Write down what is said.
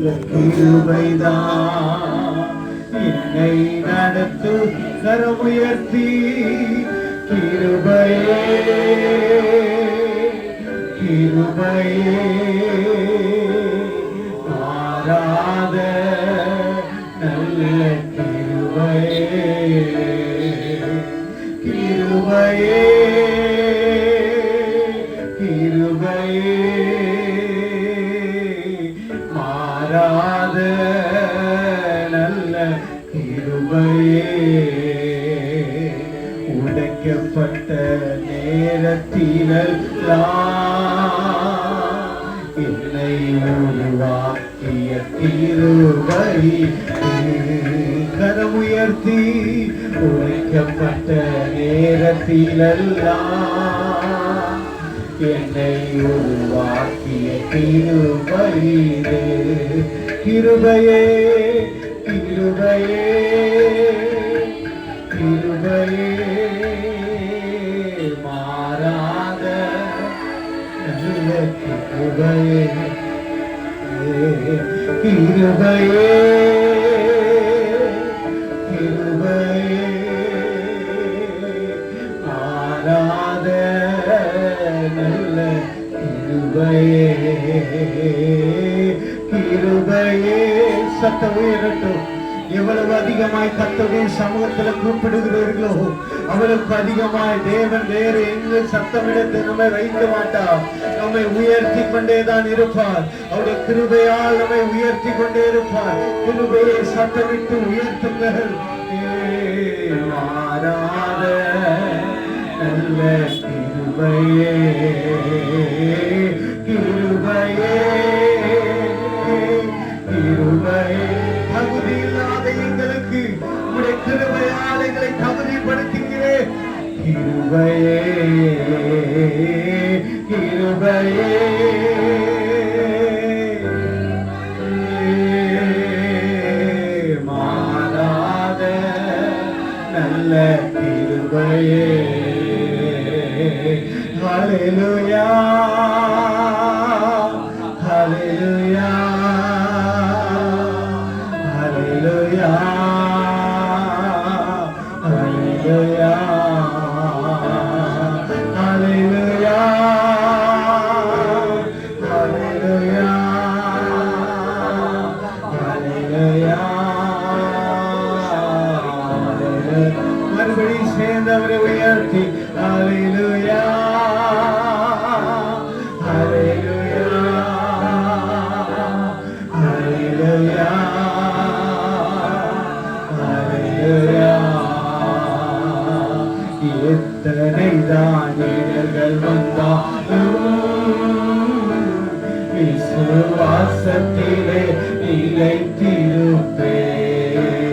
கிருபைதான் என்னை நடத்து கரமுயர்த்தி கிருபையே கிருபையே மாறாத நல்ல கிருபையே கிருபையே கிருபையே மாறாத நல்ல கிருபையே உடைக்கப்பட்ட நேரத்திலெல்லாம் என்னை உருவாக்கிய கிருபை கரமுயர்த்தி உடைக்கப்பட்ட நேரத்திலெல்லாம் என்னை உருவாக்கிய கிருபை கிருபையே கிருபையே கிருபையே மாறாத நல்ல கிருபையே கிருபையே கிருபையே மாறாத நல்ல கிருபையே கிருபையே சத்தம் உயரட்டும். எவ்வளவு அதிகமாய் கர்த்தருடைய சமூகத்தில் கூப்பிடுகிறீர்களோ அவளுக்கு அதிகமாய் தேவன் வேறு எங்கு சத்தமிடத்தை நம்மை வைக்க மாட்டார். நம்மை உயர்த்தி கொண்டேதான் இருப்பார். அவருடைய கிருபையால் நம்மை உயர்த்தி கொண்டே இருப்பார். கிருபையை சத்தமிட்டு உயர்த்துங்கள். மாறாத நல்ல கிருபையே கிருபையே கிருபையே தகுதி இல்லாத எங்களுக்கு உடைய கிருபையால் எங்களை தகுதிப்படுத்துகிறேன். கிருபையே கிருபையே மாறாத நல்ல கிருபையே ஹல்லேலூயா ஹல்லேலூயா ஹல்லேலூயா ஹல்லேலூயா ஹல்லேலூயா ஹல்லேலூயா ஹல்லேலூயா மறுபடியும் சேர்ந்தவரை உயர்த்தி ஹல்லேலூயா எத்தனைதான் இடர்கள் வந்தாலும் விசுவாசத்திலே நிலைத்திருப்பேன்.